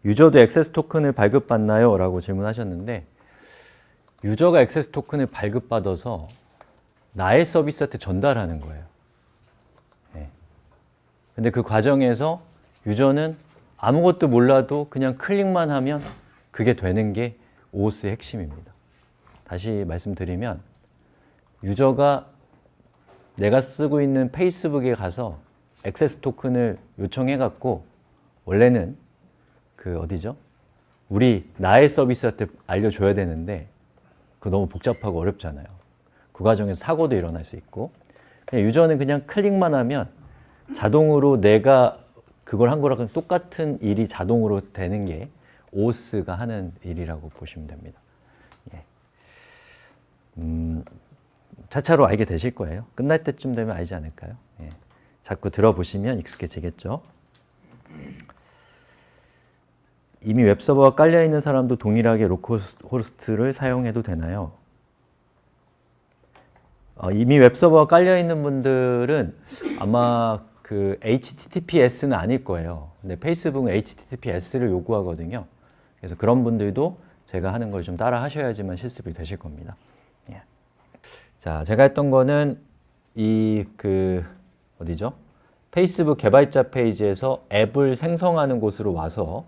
유저도 액세스 토큰을 발급받나요? 라고 질문하셨는데 유저가 액세스 토큰을 발급받아서 나의 서비스한테 전달하는 거예요. 네. 근데 그 과정에서 유저는 아무것도 몰라도 그냥 클릭만 하면 그게 되는 게 오오스의 핵심입니다. 다시 말씀드리면 유저가 내가 쓰고 있는 페이스북에 가서 액세스 토큰을 요청해 갖고 원래는 그 어디죠? 우리 나의 서비스한테 알려줘야 되는데 그거 너무 복잡하고 어렵잖아요. 그 과정에서 사고도 일어날 수 있고 유저는 그냥 클릭만 하면 자동으로 내가 그걸 한 거랑 똑같은 일이 자동으로 되는 게 오오스가 하는 일이라고 보시면 됩니다. 예. 차차로 알게 되실 거예요. 끝날 때쯤 되면 알지 않을까요? 예. 자꾸 들어보시면 익숙해지겠죠. 이미 웹서버가 깔려있는 사람도 동일하게 로컬호스트를 사용해도 되나요? 이미 웹서버가 깔려있는 분들은 아마 그 HTTPS는 아닐 거예요. 근데 페이스북은 HTTPS를 요구하거든요. 그래서 그런 분들도 제가 하는 걸 좀 따라 하셔야지만 실습이 되실 겁니다. 예. 자, 제가 했던 거는 어디죠? 페이스북 개발자 페이지에서 앱을 생성하는 곳으로 와서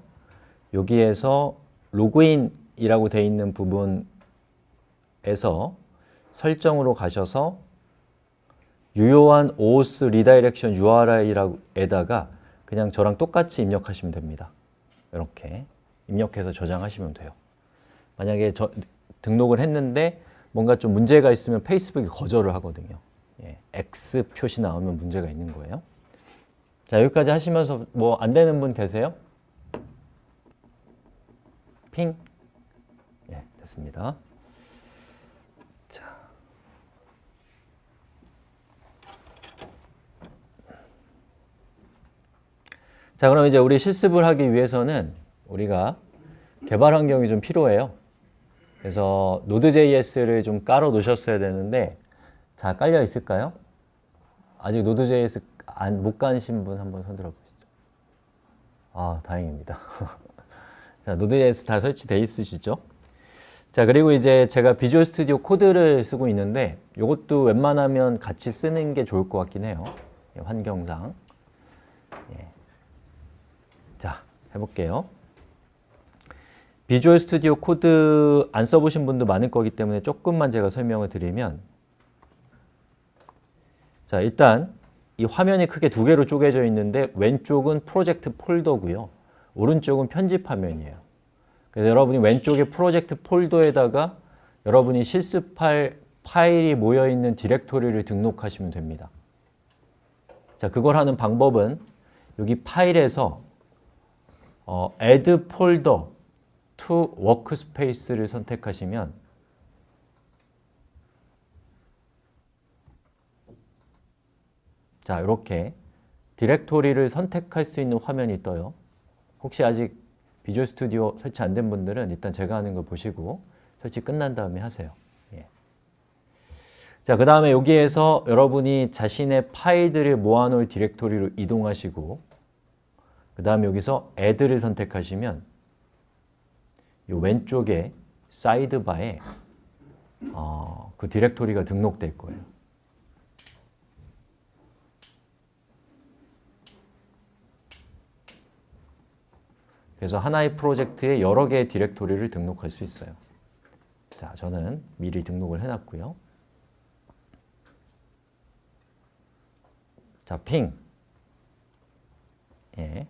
여기에서 로그인이라고 되어 있는 부분에서 설정으로 가셔서 유효한 오오스 리다이렉션 URI에다가 그냥 저랑 똑같이 입력하시면 됩니다. 이렇게 입력해서 저장하시면 돼요. 만약에 등록을 했는데 뭔가 좀 문제가 있으면 페이스북이 거절을 하거든요. 예, X 표시 나오면 문제가 있는 거예요. 자, 여기까지 하시면서 뭐 안 되는 분 계세요? 핑? 예, 됐습니다. 자, 그럼 이제 우리 실습을 하기 위해서는 우리가 개발 환경이 좀 필요해요. 그래서 Node.js를 좀 깔아 놓으셨어야 되는데 자, 깔려 있을까요? 아직 Node.js 못 가신 분 한번 손 들어 보시죠. 아, 다행입니다. 자, Node.js 다 설치되어 있으시죠? 자, 그리고 이제 제가 비주얼 스튜디오 코드를 쓰고 있는데 이것도 웬만하면 같이 쓰는 게 좋을 것 같긴 해요. 환경상. 예. 자, 해볼게요. 비주얼 스튜디오 코드 안 써보신 분도 많을 거기 때문에 조금만 제가 설명을 드리면 자, 일단 이 화면이 크게 두 개로 쪼개져 있는데 왼쪽은 프로젝트 폴더고요. 오른쪽은 편집 화면이에요. 그래서 여러분이 왼쪽에 프로젝트 폴더에다가 여러분이 실습할 파일이 모여있는 디렉토리를 등록하시면 됩니다. 자, 그걸 하는 방법은 여기 파일에서 add folder to workspace를 선택하시면 자, 이렇게 디렉토리를 선택할 수 있는 화면이 떠요. 혹시 아직 비주얼 스튜디오 설치 안 된 분들은 일단 제가 하는 거 보시고 설치 끝난 다음에 하세요. 예. 자, 그 다음에 여기에서 여러분이 자신의 파일들을 모아놓을 디렉토리로 이동하시고 그 다음에 여기서 add를 선택하시면 이 왼쪽에 사이드바에 그 디렉토리가 등록될 거예요. 그래서 하나의 프로젝트에 여러 개의 디렉토리를 등록할 수 있어요. 자, 저는 미리 등록을 해놨고요. 자, 핑. 예.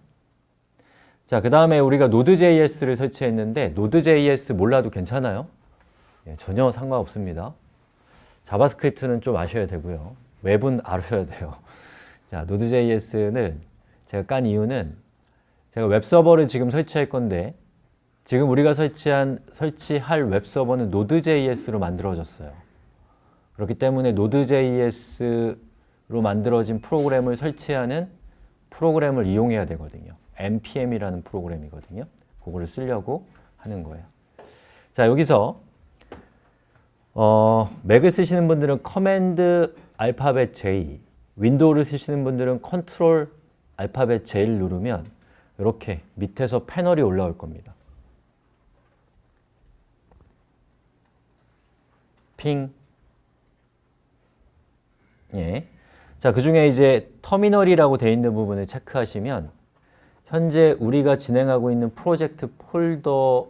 자, 그 다음에 우리가 Node.js를 설치했는데 Node.js 몰라도 괜찮아요? 예, 전혀 상관없습니다. 자바스크립트는 좀 아셔야 되고요. 웹은 알아셔야 돼요. 자, Node.js를 제가 깐 이유는 제가 웹서버를 지금 설치할 건데 지금 우리가 설치할 웹서버는 Node.js로 만들어졌어요. 그렇기 때문에 Node.js로 만들어진 프로그램을 설치하는 프로그램을 이용해야 되거든요. npm이라는 프로그램이거든요. 그거를 쓰려고 하는 거예요. 자, 여기서 맥을 쓰시는 분들은 커맨드 알파벳 J, 윈도우를 쓰시는 분들은 컨트롤 알파벳 J를 누르면 이렇게 밑에서 패널이 올라올 겁니다. 핑. 예. 자, 그 중에 이제 터미널이라고 되어 있는 부분을 체크하시면 현재 우리가 진행하고 있는 프로젝트 폴더를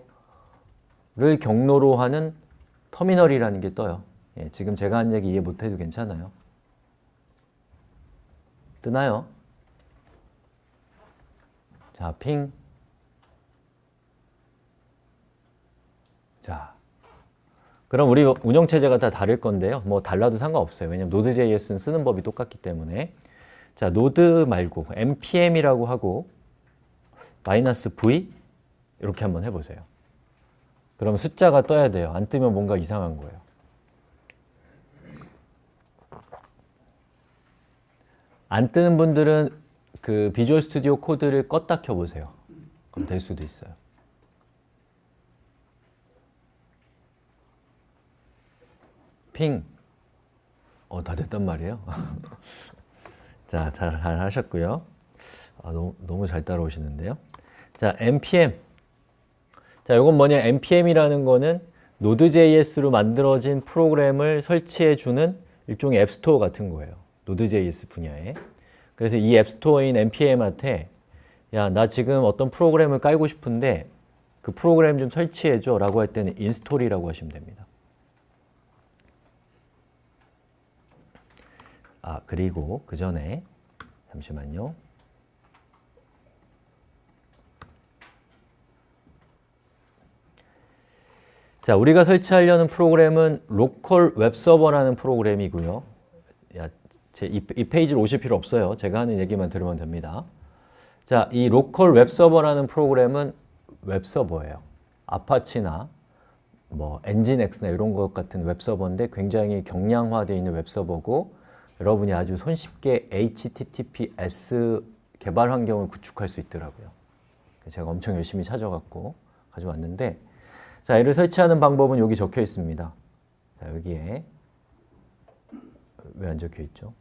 경로로 하는 터미널이라는 게 떠요. 예, 지금 제가 한 얘기 이해 못해도 괜찮아요. 뜨나요? 자, 핑. 자, 그럼 우리 운영체제가 다 다를 건데요. 뭐 달라도 상관없어요. 왜냐면 Node.js는 쓰는 법이 똑같기 때문에. 자, 노드 말고 npm이라고 하고 -v 이렇게 한번 해보세요. 그럼 숫자가 떠야 돼요. 안 뜨면 뭔가 이상한 거예요. 안 뜨는 분들은 그 비주얼 스튜디오 코드를 껐다 켜보세요. 그럼 될 수도 있어요. 핑. 다 됐단 말이에요. 자, 잘 하셨고요. 너무 잘 따라오시는데요. 자, npm. 자, 이건 뭐냐? npm이라는 거는 Node.js로 만들어진 프로그램을 설치해주는 일종의 앱스토어 같은 거예요. Node.js 분야에. 그래서 이 앱스토어인 npm한테 야, 나 지금 어떤 프로그램을 깔고 싶은데 그 프로그램 좀 설치해줘 라고 할 때는 인스톨이라고 하시면 됩니다. 그리고 그 전에 잠시만요. 자, 우리가 설치하려는 프로그램은 로컬 웹서버라는 프로그램이고요. 이 페이지를 오실 필요 없어요. 제가 하는 얘기만 들으면 됩니다. 자, 이 로컬 웹서버라는 프로그램은 웹서버예요. 아파치나 뭐 엔진엑스나 이런 것 같은 웹서버인데 굉장히 경량화되어 있는 웹서버고 여러분이 아주 손쉽게 HTTPS 개발 환경을 구축할 수 있더라고요. 제가 엄청 열심히 찾아갖고 가져왔는데 자, 얘를 설치하는 방법은 여기 적혀 있습니다. 자, 여기에 왜 안 적혀 있죠?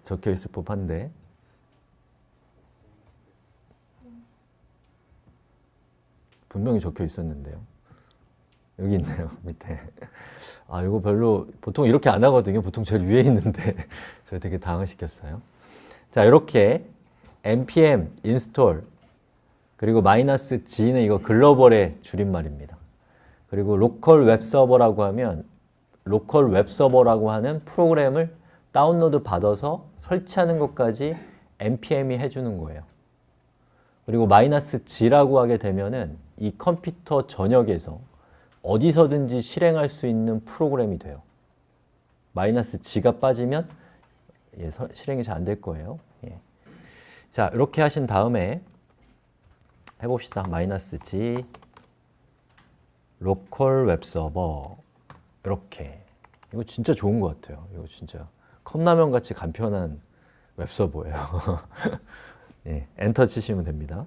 적혀 있을 법한데 분명히 적혀 있었는데요. 여기 있네요, 밑에. 이거 별로 보통 이렇게 안 하거든요. 보통 제일 위에 있는데 제가 되게 당황시켰어요. 자, 이렇게 npm install 그리고 -g는 이거 글로벌의 줄임말입니다. 그리고 로컬 웹서버라고 하면 로컬 웹서버라고 하는 프로그램을 다운로드 받아서 설치하는 것까지 npm이 해주는 거예요. 그리고 -g라고 하게 되면은 이 컴퓨터 전역에서 어디서든지 실행할 수 있는 프로그램이 돼요. -g가 빠지면 실행이 잘 안 될 거예요. 예. 자, 이렇게 하신 다음에 해봅시다. -g 로컬 웹서버 이렇게. 이거 진짜 좋은 것 같아요. 이거 진짜 컵라면 같이 간편한 웹서버예요. 예, 엔터 치시면 됩니다.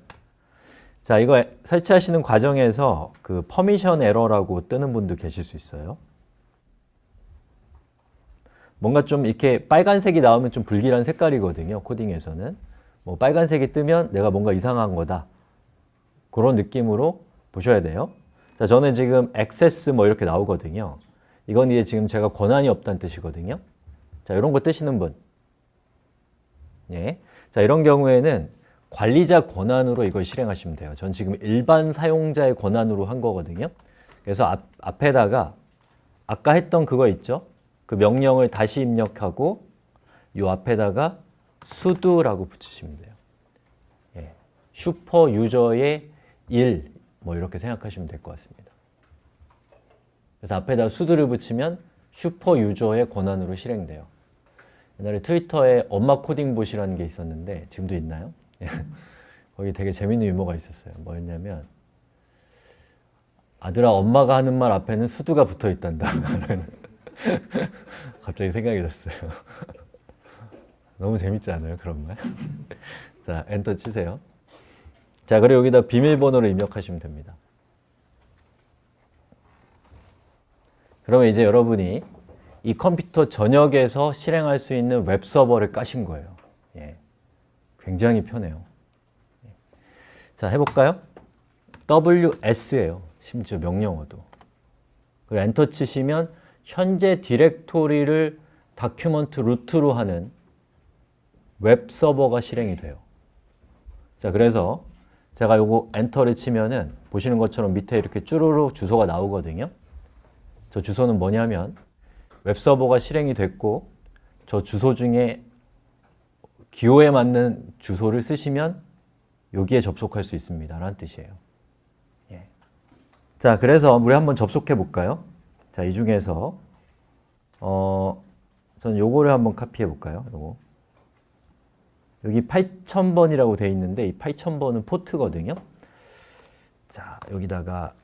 자, 이거 설치하시는 과정에서 그 퍼미션 에러라고 뜨는 분도 계실 수 있어요. 뭔가 좀 이렇게 빨간색이 나오면 좀 불길한 색깔이거든요. 코딩에서는. 뭐 빨간색이 뜨면 내가 뭔가 이상한 거다. 그런 느낌으로 보셔야 돼요. 자, 저는 지금 액세스 뭐 이렇게 나오거든요. 이건 이제 지금 제가 권한이 없다는 뜻이거든요. 자, 이런 거 뜨시는 분. 예. 자, 이런 경우에는 관리자 권한으로 이걸 실행하시면 돼요. 전 지금 일반 사용자의 권한으로 한 거거든요. 그래서 앞에다가 아까 했던 그거 있죠? 그 명령을 다시 입력하고 이 앞에다가 sudo라고 붙이시면 돼요. 예. 슈퍼 유저의 일 뭐 이렇게 생각하시면 될 것 같습니다. 그래서 앞에다 sudo를 붙이면 슈퍼 유저의 권한으로 실행돼요. 옛날에 트위터에 엄마 코딩봇이라는 게 있었는데 지금도 있나요? 거기 되게 재밌는 유머가 있었어요. 뭐였냐면 아들아 엄마가 하는 말 앞에는 수두가 붙어 있단다. 갑자기 생각이 났어요. 너무 재밌지 않아요? 그런 말? 자, 엔터 치세요. 자, 그리고 여기다 비밀번호를 입력하시면 됩니다. 그러면 이제 여러분이 이 컴퓨터 전역에서 실행할 수 있는 웹서버를 까신 거예요. 예. 굉장히 편해요. 자, 해볼까요? WS예요. 심지어 명령어도. 그리고 엔터 치시면 현재 디렉토리를 다큐먼트 루트로 하는 웹 서버가 실행이 돼요. 자, 그래서 제가 요거 엔터를 치면은 보시는 것처럼 밑에 이렇게 쭈루룩 주소가 나오거든요. 저 주소는 뭐냐면 웹 서버가 실행이 됐고 저 주소 중에 기호에 맞는 주소를 쓰시면 여기에 접속할 수 있습니다. 라는 뜻이에요. 예. 자, 그래서 우리 한번 접속해 볼까요? 자, 이 중에서 저는 요거를 한번 카피해 볼까요? 요거. 여기 8000번이라고 돼 있는데 이 8000번은 포트거든요. 자, 여기다가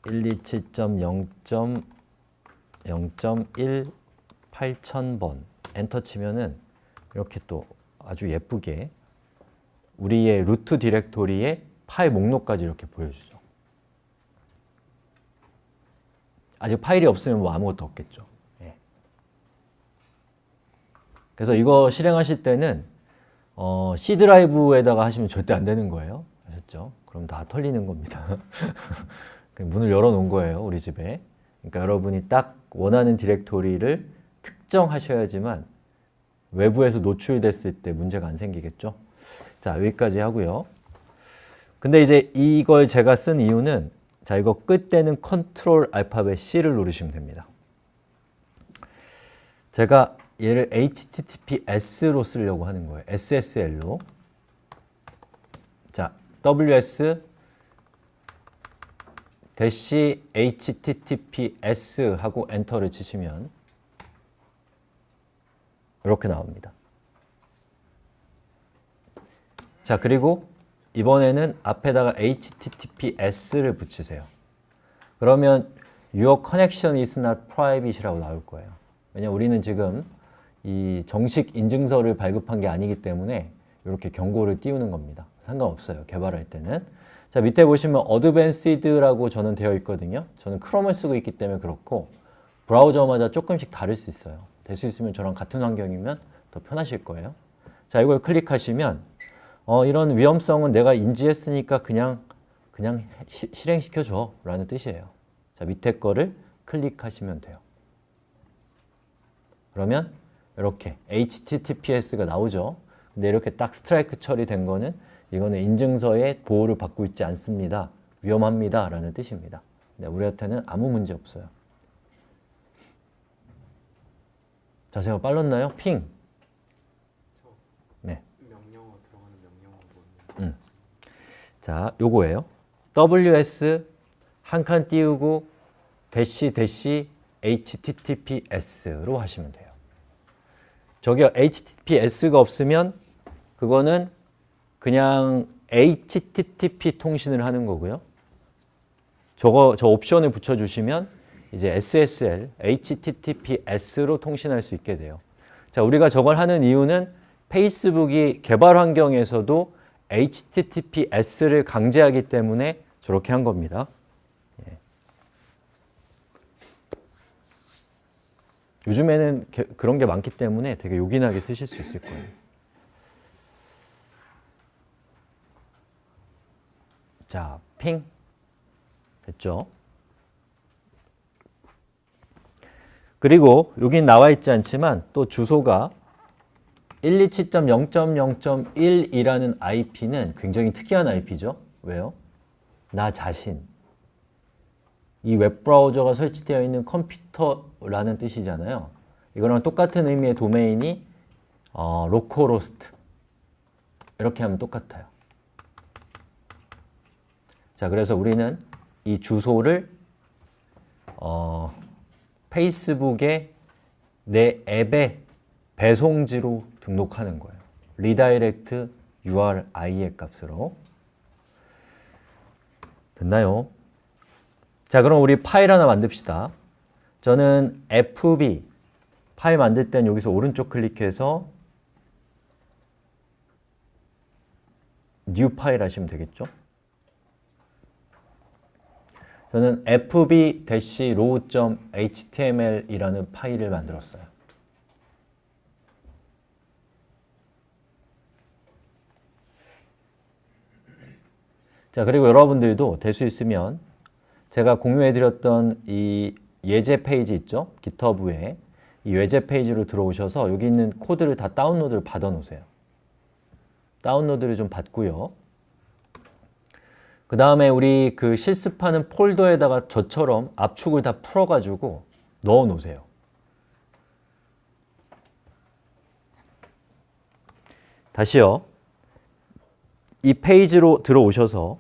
127.0.0.1 8000번 엔터 치면은 이렇게 또 아주 예쁘게 우리의 루트 디렉토리의 파일 목록까지 이렇게 보여주죠. 아직 파일이 없으면 뭐 아무것도 없겠죠. 예. 그래서 이거 실행하실 때는 C 드라이브에다가 하시면 절대 안 되는 거예요. 아셨죠? 그럼 다 털리는 겁니다. 문을 열어놓은 거예요, 우리 집에. 그러니까 여러분이 딱 원하는 디렉토리를 특정하셔야지만 외부에서 노출됐을 때 문제가 안 생기겠죠. 자, 여기까지 하고요. 근데 이제 이걸 제가 쓴 이유는 자, 이거 끌 때는 컨트롤 알파벳 C를 누르시면 됩니다. 제가 얘를 HTTPS로 쓰려고 하는 거예요. SSL로. 자, WS -HTTPS 하고 엔터를 치시면 이렇게 나옵니다. 자, 그리고 이번에는 앞에다가 HTTPS를 붙이세요. 그러면 Your connection is not private이라고 나올 거예요. 왜냐면 우리는 지금 이 정식 인증서를 발급한 게 아니기 때문에 이렇게 경고를 띄우는 겁니다. 상관없어요. 개발할 때는. 자, 밑에 보시면 Advanced라고 저는 되어 있거든요. 저는 크롬을 쓰고 있기 때문에 그렇고 브라우저마다 조금씩 다를 수 있어요. 될 수 있으면 저랑 같은 환경이면 더 편하실 거예요. 자, 이걸 클릭하시면 이런 위험성은 내가 인지했으니까 그냥 실행시켜줘 라는 뜻이에요. 자, 밑에 거를 클릭하시면 돼요. 그러면 이렇게 HTTPS가 나오죠. 근데 이렇게 딱 스트라이크 처리된 거는 이거는 인증서에 보호를 받고 있지 않습니다. 위험합니다 라는 뜻입니다. 네, 우리한테는 아무 문제 없어요. 자, 제가 빨랐나요? 핑. 네. 명령어 들어가는 명령어 자, 요거예요. WS 한 칸 띄우고 대시 HTTPS로 하시면 돼요. 저기요, HTTPS가 없으면 그거는 그냥 HTTP 통신을 하는 거고요. 저 옵션을 붙여주시면 이제 SSL, HTTPS로 통신할 수 있게 돼요. 자, 우리가 저걸 하는 이유는 페이스북이 개발 환경에서도 HTTPS를 강제하기 때문에 저렇게 한 겁니다. 예. 요즘에는 그런 게 많기 때문에 되게 요긴하게 쓰실 수 있을 거예요. 자, 핑. 됐죠? 그리고 여긴 나와 있지 않지만 또 주소가 127.0.0.1이라는 IP는 굉장히 특이한 IP죠. 왜요? 나 자신. 이 웹브라우저가 설치되어 있는 컴퓨터라는 뜻이잖아요. 이거랑 똑같은 의미의 도메인이 로컬호스트. 이렇게 하면 똑같아요. 자, 그래서 우리는 이 주소를 페이스북에 내 앱의 배송지로 등록하는 거예요. 리다이렉트 URI의 값으로. 됐나요? 자, 그럼 우리 파일 하나 만듭시다. 저는 FB 파일 만들 땐 여기서 오른쪽 클릭해서 New 파일 하시면 되겠죠? 저는 fb-row.html이라는 파일을 만들었어요. 자, 그리고 여러분들도 될 수 있으면 제가 공유해드렸던 이 예제 페이지 있죠? GitHub에 이 예제 페이지로 들어오셔서 여기 있는 코드를 다 다운로드를 받아 놓으세요. 다운로드를 좀 받고요. 그 다음에 우리 그 실습하는 폴더에다가 저처럼 압축을 다 풀어가지고 넣어 놓으세요. 다시요. 이 페이지로 들어오셔서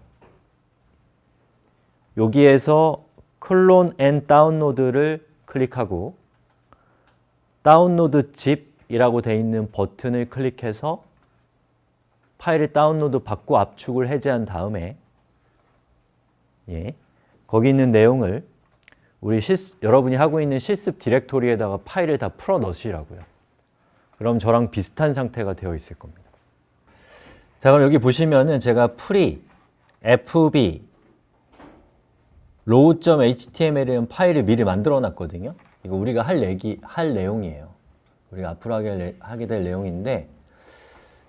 여기에서 클론 앤 다운로드를 클릭하고 다운로드 집이라고 되어 있는 버튼을 클릭해서 파일을 다운로드 받고 압축을 해제한 다음에 거기 있는 내용을 우리 여러분이 하고 있는 실습 디렉토리에다가 파일을 다 풀어 넣으시라고요. 그럼 저랑 비슷한 상태가 되어 있을 겁니다. 자, 그럼 여기 보시면은 제가 프리 fb load.html이라는 파일을 미리 만들어 놨거든요. 이거 우리가 할 내용이에요. 우리가 앞으로 하게 될 내용인데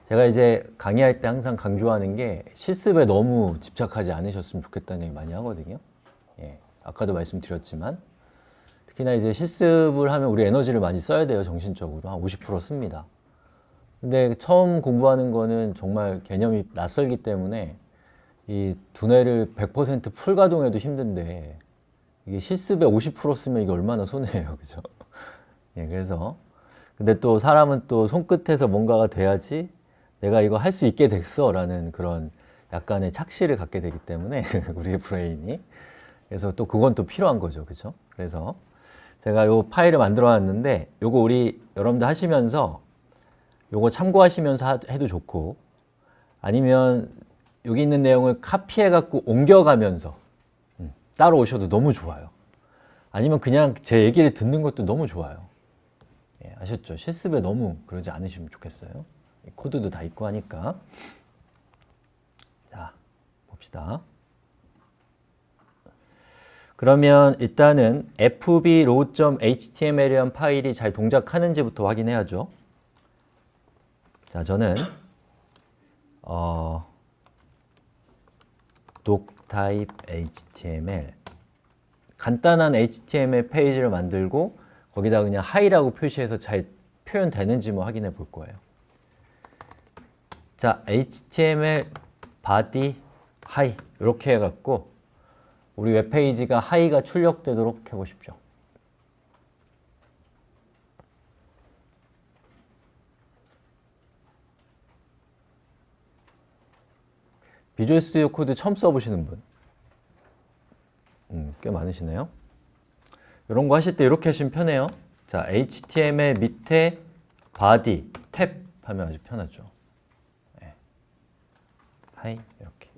제가 이제 강의할 때 항상 강조하는 게 실습에 너무 집착하지 않으셨으면 좋겠다는 얘기 많이 하거든요. 아까도 말씀드렸지만 특히나 이제 실습을 하면 우리 에너지를 많이 써야 돼요. 정신적으로 한 50% 씁니다. 근데 처음 공부하는 거는 정말 개념이 낯설기 때문에 이 두뇌를 100% 풀가동해도 힘든데 이게 실습에 50% 쓰면 이게 얼마나 손해예요. 그죠? 그래서 근데 또 사람은 또 손끝에서 뭔가가 돼야지 내가 이거 할 수 있게 됐어 라는 그런 약간의 착시를 갖게 되기 때문에 우리의 브레인이 그래서 또 그건 또 필요한 거죠. 그죠? 그래서 제가 요 파일을 만들어 놨는데 요거 우리 여러분들 하시면서 요거 참고하시면서 해도 좋고 아니면 여기 있는 내용을 카피해 갖고 옮겨가면서 따로 오셔도 너무 좋아요. 아니면 그냥 제 얘기를 듣는 것도 너무 좋아요. 아셨죠? 실습에 너무 그러지 않으시면 좋겠어요. 코드도 다 있고 하니까. 자, 봅시다. 그러면 일단은 fb load.html이라는 파일이 잘 동작하는지부터 확인해야죠. 자, 저는 doctype html 간단한 HTML 페이지를 만들고 거기다 그냥 hi라고 표시해서 잘 표현되는지 뭐 확인해 볼 거예요. 자, HTML body hi 이렇게 해갖고 우리 웹페이지가 hi가 출력되도록 해보십시오. 비주얼 스튜디오 코드 처음 써보시는 분? 꽤 많으시네요. 이런 거 하실 때 이렇게 하시면 편해요. 자, HTML 밑에 body 탭 하면 아주 편하죠. 하이 이렇게.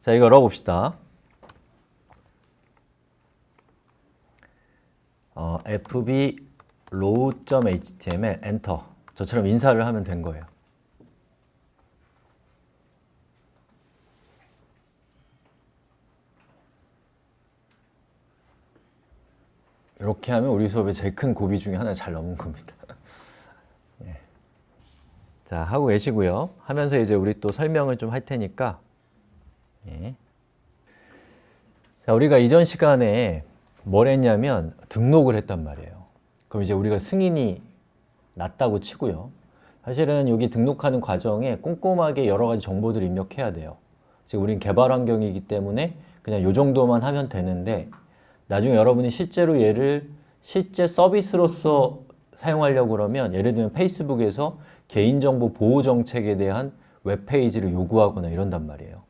자, 이거 열어봅시다. fb load.html 엔터. 저처럼 인사를 하면 된 거예요. 이렇게 하면 우리 수업의 제일 큰 고비 중에 하나 잘 넘은 겁니다. 자, 하고 계시고요. 하면서 이제 우리 또 설명을 좀 할 테니까. 자, 우리가 이전 시간에 뭘 했냐면 등록을 했단 말이에요. 그럼 이제 우리가 승인이 났다고 치고요. 사실은 여기 등록하는 과정에 꼼꼼하게 여러 가지 정보들을 입력해야 돼요. 지금 우린 개발 환경이기 때문에 그냥 요 정도만 하면 되는데 나중에 여러분이 실제로 얘를 실제 서비스로서 사용하려고 그러면 예를 들면 페이스북에서 개인정보 보호 정책에 대한 웹페이지를 요구하거나 이런단 말이에요.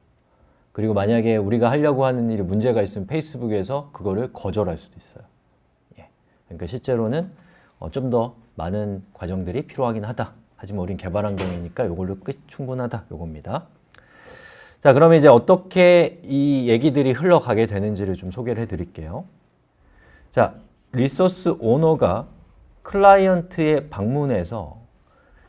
그리고 만약에 우리가 하려고 하는 일이 문제가 있으면 페이스북에서 그거를 거절할 수도 있어요. 그러니까 실제로는 좀 더 많은 과정들이 필요하긴 하다. 하지만 우린 개발 환경이니까 이걸로 충분하다. 요겁니다. 자, 그러면 이제 어떻게 이 얘기들이 흘러가게 되는지를 좀 소개를 해드릴게요. 자, 리소스 오너가 클라이언트에 방문해서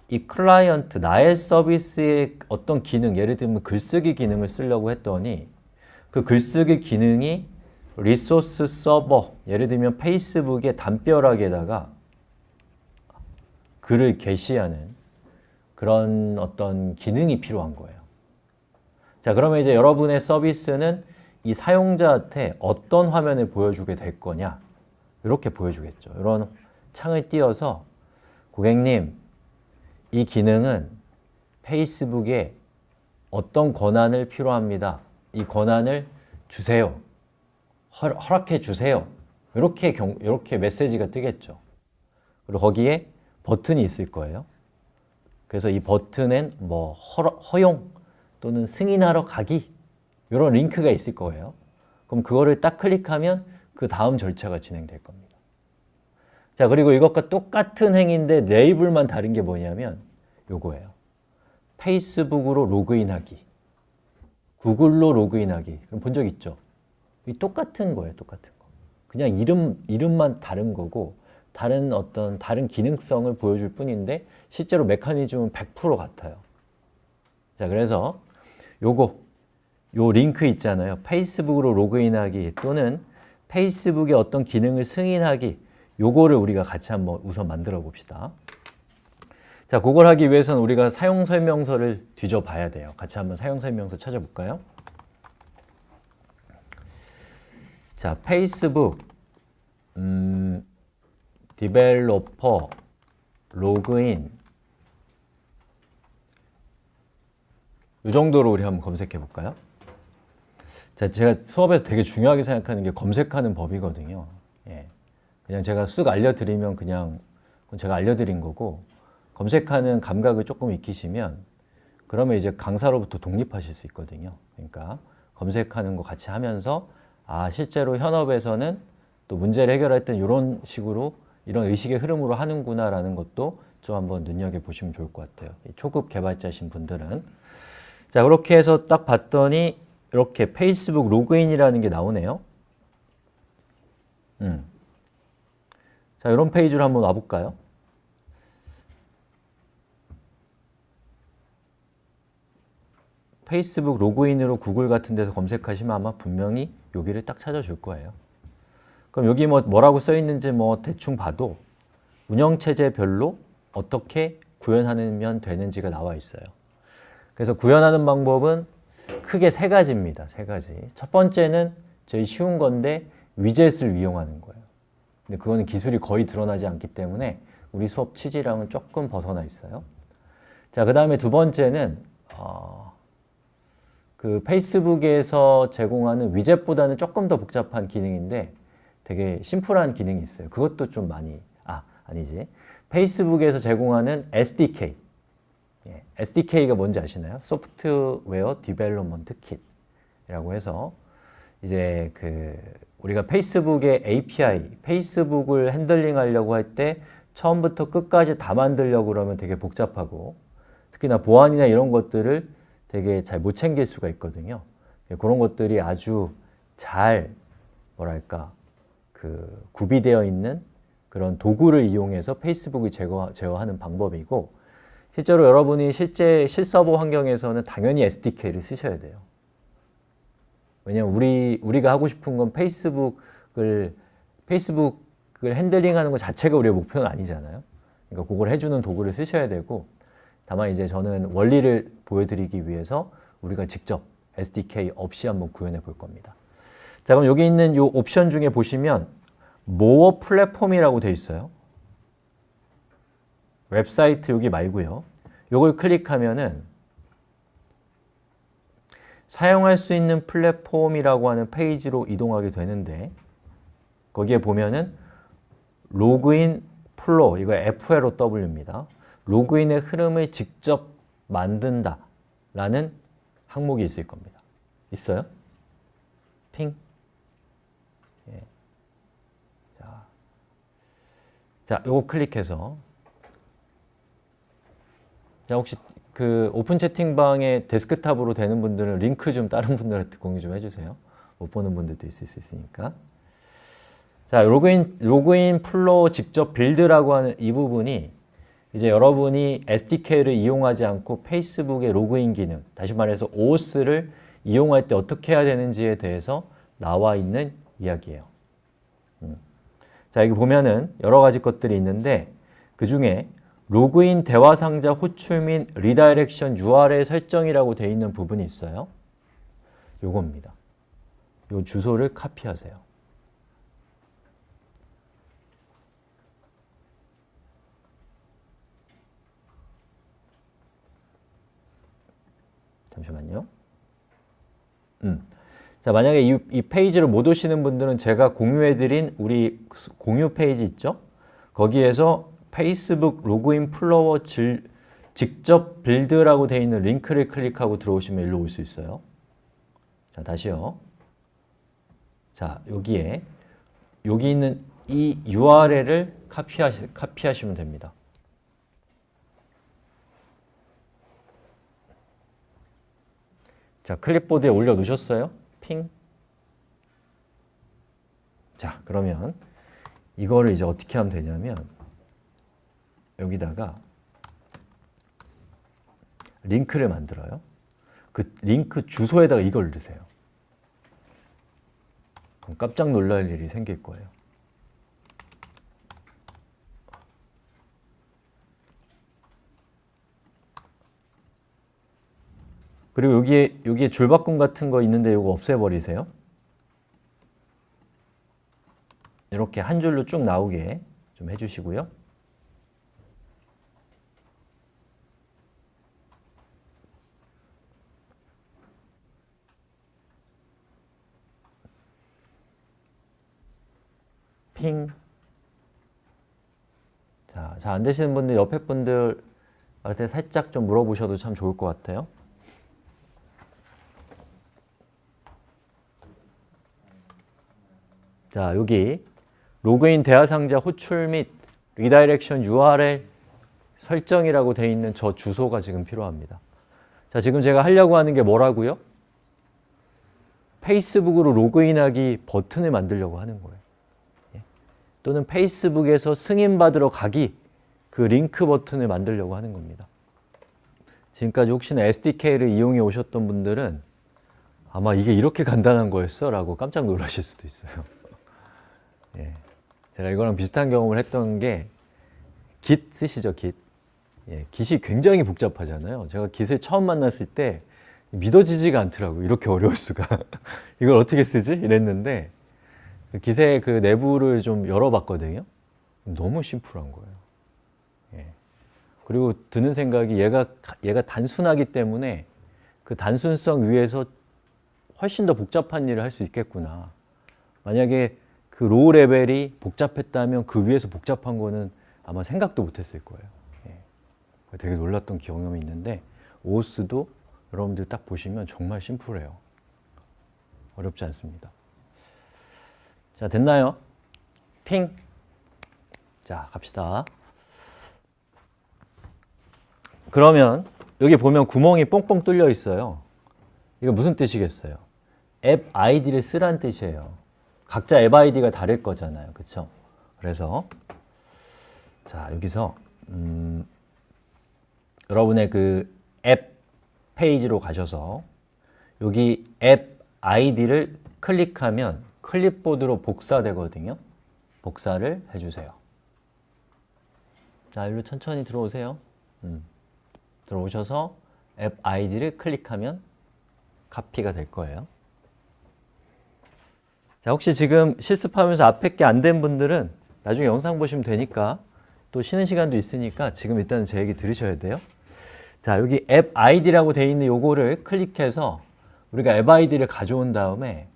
이 클라이언트, 나의 서비스의 어떤 기능, 예를 들면 글쓰기 기능을 쓰려고 했더니 그 글쓰기 기능이 리소스 서버, 예를 들면 페이스북의 담벼락에다가 글을 게시하는 그런 어떤 기능이 필요한 거예요. 자, 그러면 이제 여러분의 서비스는 이 사용자한테 어떤 화면을 보여주게 될 거냐? 이렇게 보여주겠죠. 이런 창을 띄워서 고객님, 이 기능은 페이스북에 어떤 권한을 필요합니다. 이 권한을 주세요. 허락해 주세요. 이렇게 메시지가 뜨겠죠. 그리고 거기에 버튼이 있을 거예요. 그래서 이 버튼엔 뭐 허용 또는 승인하러 가기 이런 링크가 있을 거예요. 그럼 그거를 딱 클릭하면 그 다음 절차가 진행될 겁니다. 자, 그리고 이것과 똑같은 행위인데 레이블만 다른 게 뭐냐면 요거예요. 페이스북으로 로그인하기, 구글로 로그인하기. 그럼 본 적 있죠? 이 똑같은 거예요, 똑같은 거. 그냥 이름만 다른 거고 다른 기능성을 보여줄 뿐인데 실제로 메커니즘은 100% 같아요. 자, 그래서 요 링크 있잖아요. 페이스북으로 로그인하기 또는 페이스북의 어떤 기능을 승인하기. 요거를 우리가 같이 한번 우선 만들어 봅시다. 자, 그걸 하기 위해서는 우리가 사용 설명서를 뒤져 봐야 돼요. 같이 한번 사용 설명서 찾아볼까요? 자, 페이스북 디벨로퍼 로그인 이 정도로 우리 한번 검색해 볼까요? 자, 제가 수업에서 되게 중요하게 생각하는 게 검색하는 법이거든요. 예. 그냥 제가 쓱 알려드리면 그건 제가 알려드린 거고 검색하는 감각을 조금 익히시면 그러면 이제 강사로부터 독립하실 수 있거든요. 그러니까 검색하는 거 같이 하면서 실제로 현업에서는 또 문제를 해결할 땐 이런 식으로 이런 의식의 흐름으로 하는구나라는 것도 좀 한번 눈여겨보시면 좋을 것 같아요. 초급 개발자신 분들은. 자, 그렇게 해서 딱 봤더니 이렇게 페이스북 로그인이라는 게 나오네요. 자, 이런 페이지로 한번 와볼까요? 페이스북 로그인으로 구글 같은 데서 검색하시면 아마 분명히 여기를 딱 찾아줄 거예요. 그럼 여기 뭐라고 써 있는지 대충 봐도 운영체제별로 어떻게 구현하면 되는지가 나와 있어요. 그래서 구현하는 방법은 크게 세 가지입니다. 세 가지. 첫 번째는 제일 쉬운 건데 위젯을 이용하는 거예요. 근데 그거는 기술이 거의 드러나지 않기 때문에 우리 수업 취지랑은 조금 벗어나 있어요. 자, 그 다음에 두 번째는 그 페이스북에서 제공하는 위젯보다는 조금 더 복잡한 기능인데 되게 심플한 기능이 있어요. 그것도 좀 많이 아니지. 페이스북에서 제공하는 SDK. 예, SDK가 뭔지 아시나요? 소프트웨어 디벨롭먼트 킷이라고 해서 이제 우리가 페이스북의 API, 페이스북을 핸들링하려고 할 때 처음부터 끝까지 다 만들려고 그러면 되게 복잡하고 특히나 보안이나 이런 것들을 되게 잘 못 챙길 수가 있거든요. 그런 것들이 아주 잘 구비되어 있는 그런 도구를 이용해서 페이스북을 제어하는 방법이고 실제로 여러분이 실서버 환경에서는 당연히 SDK를 쓰셔야 돼요. 왜냐면 우리가 하고 싶은 건 페이스북을 핸들링하는 것 자체가 우리의 목표는 아니잖아요. 그러니까 그걸 해주는 도구를 쓰셔야 되고 다만 이제 저는 원리를 보여드리기 위해서 우리가 직접 SDK 없이 한번 구현해 볼 겁니다. 자, 그럼 여기 있는 이 옵션 중에 보시면 모어 플랫폼이라고 되어 있어요. 웹사이트 여기 말고요. 이걸 클릭하면은 사용할 수 있는 플랫폼이라고 하는 페이지로 이동하게 되는데 거기에 보면은 로그인 플로우, 이거 FLOW입니다. 로그인의 흐름을 직접 만든다 라는 항목이 있을 겁니다. 있어요? 핑? 예. 자, 요거 클릭해서 자, 혹시 오픈 채팅방에 데스크탑으로 되는 분들은 링크 좀 다른 분들한테 공유 좀 해주세요. 못 보는 분들도 있을 수 있으니까. 자, 로그인 플로우 직접 빌드라고 하는 이 부분이 이제 여러분이 SDK를 이용하지 않고 페이스북의 로그인 기능, 다시 말해서 OAuth를 이용할 때 어떻게 해야 되는지에 대해서 나와 있는 이야기예요. 자, 여기 보면은 여러 가지 것들이 있는데 그 중에 로그인 대화 상자 호출 및 리다이렉션 URL 설정이라고 되어 있는 부분이 있어요. 요겁니다. 요 주소를 카피하세요. 잠시만요. 자, 만약에 이 페이지를 못 오시는 분들은 제가 공유해드린 우리 공유 페이지 있죠? 거기에서 페이스북 로그인 플로어 직접 빌드라고 되어 있는 링크를 클릭하고 들어오시면 일로 올 수 있어요. 자, 다시요. 자, 여기 있는 이 URL을 카피하시면 됩니다. 자, 클립보드에 올려놓으셨어요? 핑. 자, 그러면 이거를 이제 어떻게 하면 되냐면 여기다가 링크를 만들어요. 그 링크 주소에다가 이걸 넣으세요. 그럼 깜짝 놀랄 일이 생길 거예요. 그리고 여기에 줄바꿈 같은 거 있는데 이거 없애버리세요. 이렇게 한 줄로 쭉 나오게 좀 해주시고요. 핑. 자, 잘 안 되시는 분들 옆에 분들한테 살짝 좀 물어보셔도 참 좋을 것 같아요. 자, 여기 로그인 대화상자 호출 및 리다이렉션 URL 설정이라고 되어 있는 저 주소가 지금 필요합니다. 자, 지금 제가 하려고 하는 게 뭐라고요? 페이스북으로 로그인하기 버튼을 만들려고 하는 거예요. 또는 페이스북에서 승인받으러 가기 그 링크 버튼을 만들려고 하는 겁니다. 지금까지 혹시나 SDK를 이용해 오셨던 분들은 아마 이게 이렇게 간단한 거였어? 라고 깜짝 놀라실 수도 있어요. 예. 제가 이거랑 비슷한 경험을 했던 게 Git 쓰시죠, Git. 예, Git이 굉장히 복잡하잖아요. 제가 Git을 처음 만났을 때 믿어지지가 않더라고요. 이렇게 어려울 수가. 이걸 어떻게 쓰지? 이랬는데 Git의 그 내부를 좀 열어봤거든요. 너무 심플한 거예요. 예. 그리고 드는 생각이 얘가 단순하기 때문에 그 단순성 위에서 훨씬 더 복잡한 일을 할 수 있겠구나. 만약에 그 로우 레벨이 복잡했다면 그 위에서 복잡한 거는 아마 생각도 못했을 거예요. 예. 되게 놀랐던 경험이 있는데 OOS도 여러분들 딱 보시면 정말 심플해요. 어렵지 않습니다. 자, 됐나요? 핑. 자, 갑시다. 그러면 여기 보면 구멍이 뽕뽕 뚫려 있어요. 이거 무슨 뜻이겠어요? 앱 아이디를 쓰란 뜻이에요. 각자 앱 아이디가 다를 거잖아요. 그렇죠? 그래서 자, 여기서 여러분의 그 앱 페이지로 가셔서 여기 앱 아이디를 클릭하면 클립보드로 복사되거든요. 복사를 해주세요. 자, 여기로 천천히 들어오세요. 들어오셔서 앱 아이디를 클릭하면 카피가 될 거예요. 자, 혹시 지금 실습하면서 앞에 게 안 된 분들은 나중에 영상 보시면 되니까 또 쉬는 시간도 있으니까 지금 일단 제 얘기 들으셔야 돼요. 자, 여기 앱 아이디라고 되어 있는 요거를 클릭해서 우리가 앱 아이디를 가져온 다음에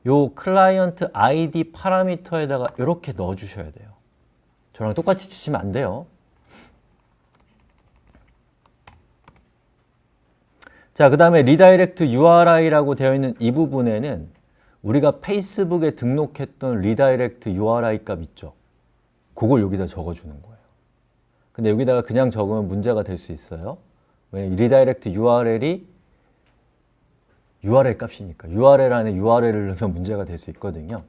요 클라이언트 아이디 파라미터에다가 이렇게 넣어 주셔야 돼요. 저랑 똑같이 치시면 안 돼요. 자, 그 다음에 리다이렉트 URI라고 되어 있는 이 부분에는 우리가 페이스북에 등록했던 리다이렉트 URI 값 있죠. 그걸 여기다 적어주는 거예요. 근데 여기다가 그냥 적으면 문제가 될 수 있어요. 왜? 리다이렉트 URL이 URL 값이니까. URL 안에 URL을 넣으면 문제가 될 수 있거든요.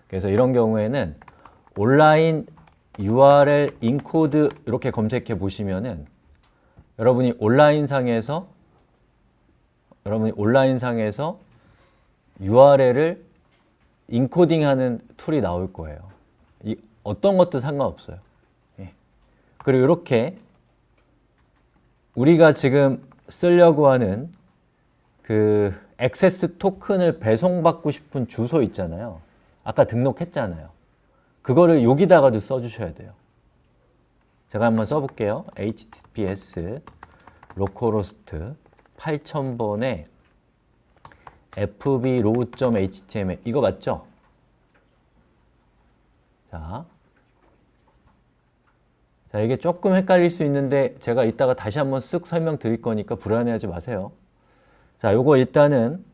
그래서 이런 경우에는 온라인 URL 인코드 이렇게 검색해 보시면은 여러분이 온라인상에서 URL을 인코딩하는 툴이 나올 거예요. 어떤 것도 상관없어요. 예. 그리고 이렇게 우리가 지금 쓰려고 하는 그 액세스 토큰을 배송받고 싶은 주소 있잖아요. 아까 등록했잖아요. 그거를 여기다가도 써주셔야 돼요. 제가 한번 써볼게요. https localhost 8000번에 fbrow.html 이거 맞죠? 자, 이게 조금 헷갈릴 수 있는데 제가 이따가 다시 한번 쓱 설명드릴 거니까 불안해하지 마세요. 자, 요거 일단은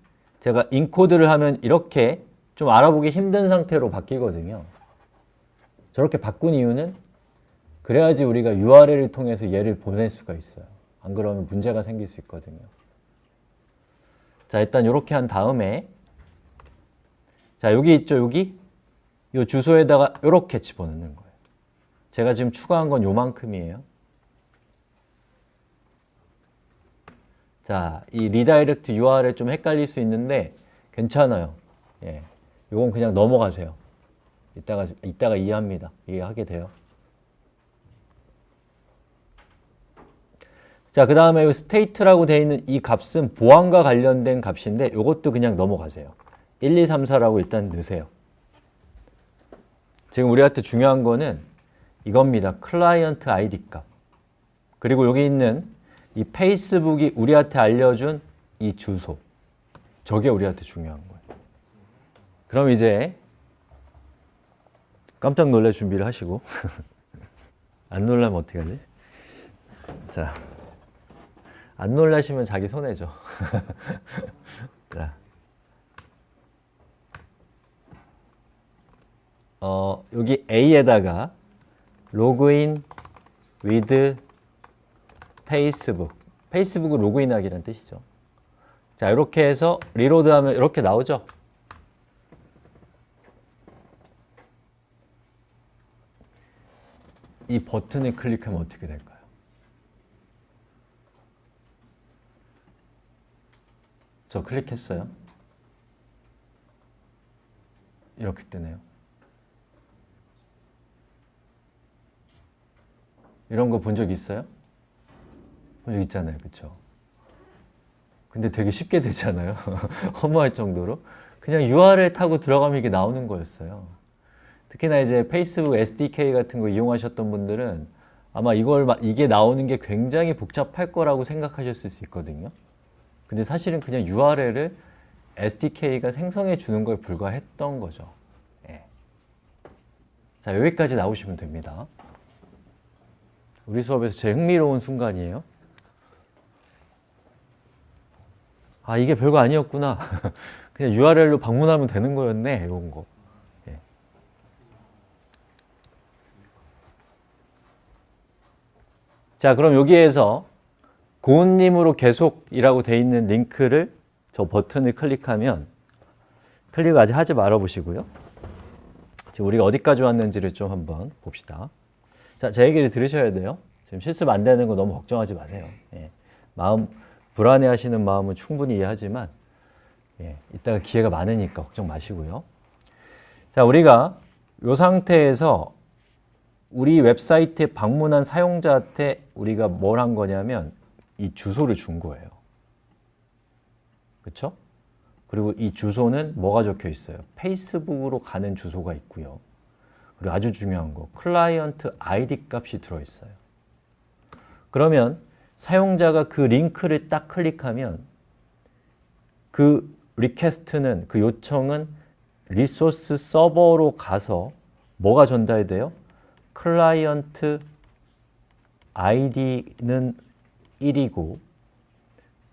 제가 인코드를 하면 이렇게 좀 알아보기 힘든 상태로 바뀌거든요. 저렇게 바꾼 이유는 그래야지 우리가 URL을 통해서 얘를 보낼 수가 있어요. 안 그러면 문제가 생길 수 있거든요. 자, 일단 이렇게 한 다음에 자, 여기 있죠, 여기? 이 주소에다가 이렇게 집어넣는 거예요. 제가 지금 추가한 건 요만큼이에요. 자, 이 리다이렉트 URL 좀 헷갈릴 수 있는데 괜찮아요. 예, 요건 그냥 넘어가세요. 이따가 이해합니다. 이해하게 돼요. 자, 그 다음에 state라고 되어 있는 이 값은 보안과 관련된 값인데 이것도 그냥 넘어가세요. 1, 2, 3, 4라고 일단 넣으세요. 지금 우리한테 중요한 거는 이겁니다. 클라이언트 ID 값. 그리고 여기 있는 이 페이스북이 우리한테 알려준 이 주소. 저게 우리한테 중요한 거예요. 그럼 이제 깜짝 놀랄 준비를 하시고 안 놀라면 어떻게 하지? 자, 안 놀라시면 자기 손해죠. 자, 여기 A에다가 로그인 with 페이스북. 페이스북은 로그인하기란 뜻이죠. 자, 이렇게 해서 리로드하면 이렇게 나오죠. 이 버튼을 클릭하면 어떻게 될까요? 저 클릭했어요. 이렇게 뜨네요. 이런 거 본 적 있어요? 본 적 있잖아요. 그쵸? 근데 되게 쉽게 되잖아요. 허무할 정도로. 그냥 URL 타고 들어가면 이게 나오는 거였어요. 특히나 이제 페이스북 SDK 같은 거 이용하셨던 분들은 아마 이게 나오는 게 굉장히 복잡할 거라고 생각하셨을 수 있거든요. 근데 사실은 그냥 URL을 SDK가 생성해 주는 거에 불과했던 거죠. 예. 자, 여기까지 나오시면 됩니다. 우리 수업에서 제일 흥미로운 순간이에요. 아, 이게 별거 아니었구나. 그냥 URL로 방문하면 되는 거였네. 이런 거. 예. 자, 그럼 여기에서 고은님으로 계속이라고 돼 있는 링크를 저 버튼을 클릭하면 클릭 아직 하지 말아 보시고요. 지금 우리가 어디까지 왔는지를 좀 한번 봅시다. 자, 제 얘기를 들으셔야 돼요. 지금 실습 안 되는 거 너무 걱정하지 마세요. 예. 불안해하시는 마음은 충분히 이해하지만 예, 이따가 기회가 많으니까 걱정 마시고요. 자, 우리가 이 상태에서 우리 웹사이트에 방문한 사용자한테 우리가 뭘 한 거냐면 이 주소를 준 거예요. 그렇죠? 그리고 이 주소는 뭐가 적혀 있어요? 페이스북으로 가는 주소가 있고요. 그리고 아주 중요한 거, 클라이언트 ID 값이 들어있어요. 그러면 사용자가 그 링크를 딱 클릭하면 그 리퀘스트는, 그 요청은 리소스 서버로 가서 뭐가 전달돼요? 클라이언트 ID는 1이고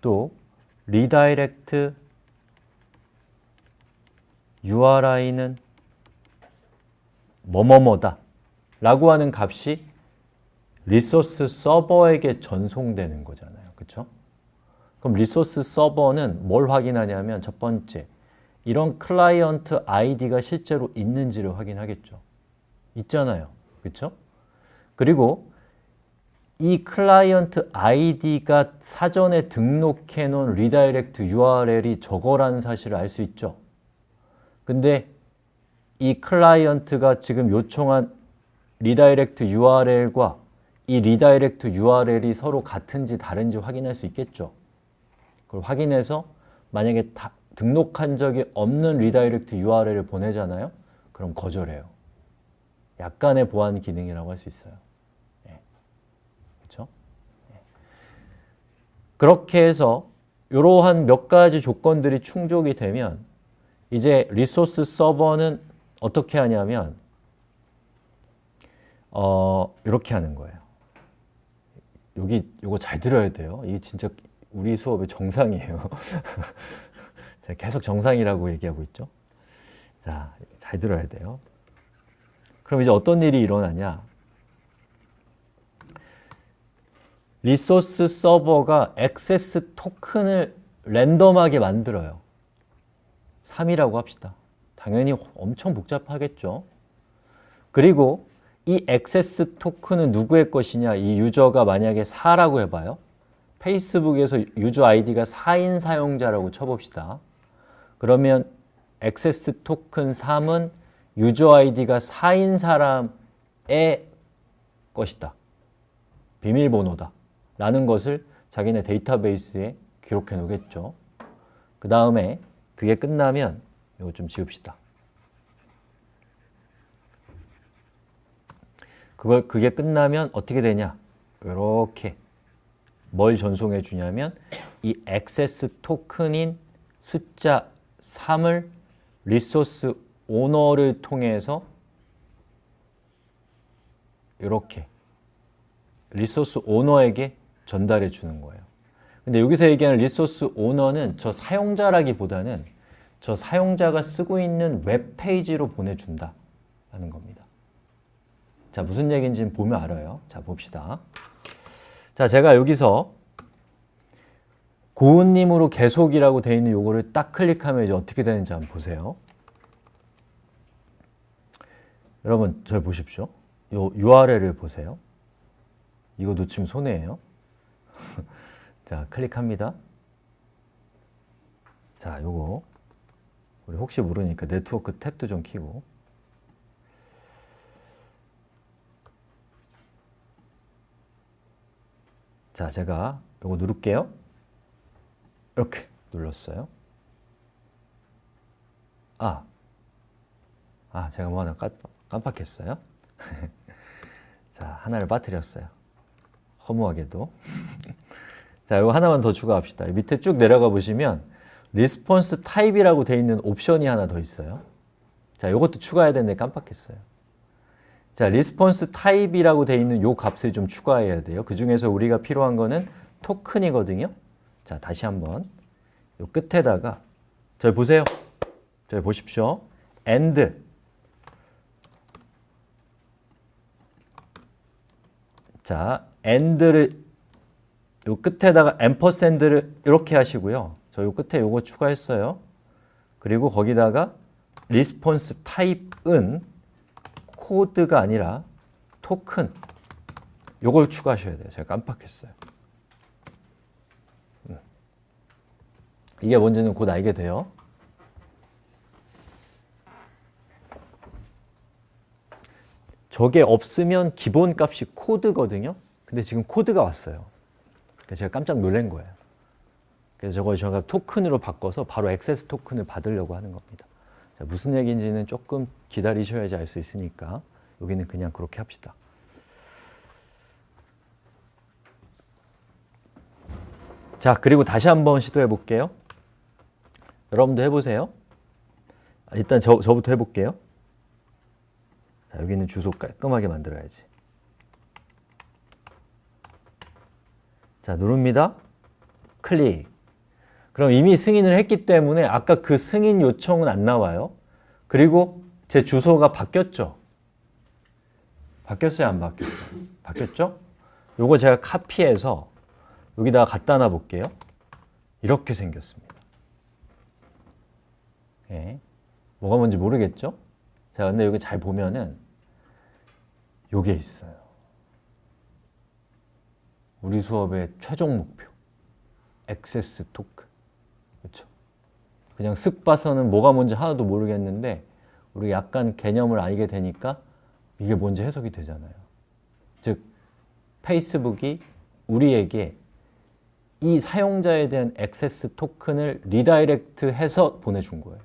또 리다이렉트 URI는 뭐뭐뭐다 라고 하는 값이 리소스 서버에게 전송되는 거잖아요. 그렇죠? 그럼 리소스 서버는 뭘 확인하냐면 첫 번째, 이런 클라이언트 아이디가 실제로 있는지를 확인하겠죠. 있잖아요. 그렇죠? 그리고 이 클라이언트 아이디가 사전에 등록해 놓은 리다이렉트 URL이 저거라는 사실을 알 수 있죠. 근데 이 클라이언트가 지금 요청한 리다이렉트 URL과 이 리다이렉트 URL이 서로 같은지 다른지 확인할 수 있겠죠. 그걸 확인해서 만약에 등록한 적이 없는 리다이렉트 URL을 보내잖아요. 그럼 거절해요. 약간의 보안 기능이라고 할 수 있어요. 예. 그렇죠? 예. 그렇게 해서 이러한 몇 가지 조건들이 충족이 되면 이제 리소스 서버는 어떻게 하냐면 이렇게 하는 거예요. 요거 잘 들어야 돼요. 이게 진짜 우리 수업의 정상이에요. 제가 계속 정상이라고 얘기하고 있죠. 자, 잘 들어야 돼요. 그럼 이제 어떤 일이 일어나냐? 리소스 서버가 액세스 토큰을 랜덤하게 만들어요. 3이라고 합시다. 당연히 엄청 복잡하겠죠. 그리고 이 액세스 토큰은 누구의 것이냐? 이 유저가 만약에 4라고 해봐요. 페이스북에서 유저 아이디가 4인 사용자라고 쳐봅시다. 그러면 액세스 토큰 3은 유저 아이디가 4인 사람의 것이다. 비밀번호다. 라는 것을 자기네 데이터베이스에 기록해 놓겠죠. 그 다음에 그게 끝나면 이거 좀 지웁시다. 그게 끝나면 어떻게 되냐? 이렇게 뭘 전송해 주냐면 이 액세스 토큰인 숫자 3을 리소스 오너를 통해서 이렇게 리소스 오너에게 전달해 주는 거예요. 근데 여기서 얘기하는 리소스 오너는 저 사용자라기보다는 저 사용자가 쓰고 있는 웹페이지로 보내준다 라는 겁니다. 자, 무슨 얘기인지 보면 알아요. 자, 봅시다. 자, 제가 여기서 고은님으로 계속이라고 되어 있는 요거를 딱 클릭하면 이제 어떻게 되는지 한번 보세요. 여러분, 저 보십시오. 요 URL을 보세요. 이거 놓치면 손해예요. 자, 클릭합니다. 자, 요거 우리 혹시 모르니까 네트워크 탭도 좀 켜고. 자, 제가 요거 누를게요. 이렇게 눌렀어요. 제가 뭐 하나 깜빡했어요. 자, 하나를 빠뜨렸어요. 허무하게도. 자, 이거 하나만 더 추가합시다. 밑에 쭉 내려가 보시면 리스폰스 타입이라고 되어 있는 옵션이 하나 더 있어요. 자, 이것도 추가해야 되는데 깜빡했어요. 자, 리스폰스 타입이라고 되어 있는 요 값을 좀 추가해야 돼요. 그 중에서 우리가 필요한 거는 토큰이거든요. 자, 다시 한번 요 끝에다가 저기 보세요. 저기 보십시오. and 자, and를 요 끝에다가 앰퍼샌드를 이렇게 하시고요. 저 요 끝에 요거 추가했어요. 그리고 거기다가 리스폰스 타입은 코드가 아니라 토큰 요걸 추가하셔야 돼요. 제가 깜빡했어요. 이게 뭔지는 곧 알게 돼요. 저게 없으면 기본 값이 코드거든요. 근데 지금 코드가 왔어요. 그래서 제가 깜짝 놀란 거예요. 그래서 저걸 제가 토큰으로 바꿔서 바로 액세스 토큰을 받으려고 하는 겁니다. 자, 무슨 얘기인지는 조금 기다리셔야지 알 수 있으니까 여기는 그냥 그렇게 합시다. 자, 그리고 다시 한번 시도해 볼게요. 여러분도 해보세요. 일단 저부터 해볼게요. 자, 여기 있는 주소 깔끔하게 만들어야지. 자, 누릅니다. 클릭. 그럼 이미 승인을 했기 때문에 아까 그 승인 요청은 안 나와요. 그리고 제 주소가 바뀌었죠. 바뀌었어요, 안 바뀌었어요? 바뀌었죠? 요거 제가 카피해서 여기다가 갖다 놔 볼게요. 이렇게 생겼습니다. 예. 뭐가 뭔지 모르겠죠? 자, 근데 여기 잘 보면은 요게 있어요. 우리 수업의 최종 목표. 액세스 토큰. 그렇죠? 그냥 쓱 봐서는 뭐가 뭔지 하나도 모르겠는데 우리 약간 개념을 알게 되니까 이게 뭔지 해석이 되잖아요. 즉 페이스북이 우리에게 이 사용자에 대한 액세스 토큰을 리다이렉트 해서 보내준 거예요.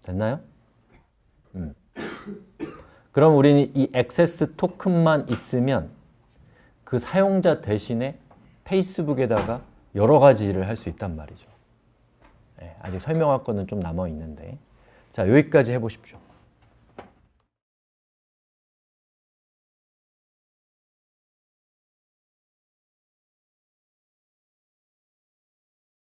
됐나요? 그럼 우리는 이 액세스 토큰만 있으면 그 사용자 대신에 페이스북에다가 여러 가지 일을 할 수 있단 말이죠. 네, 아직 설명할 거는 좀 남아 있는데. 자, 여기까지 해보십시오.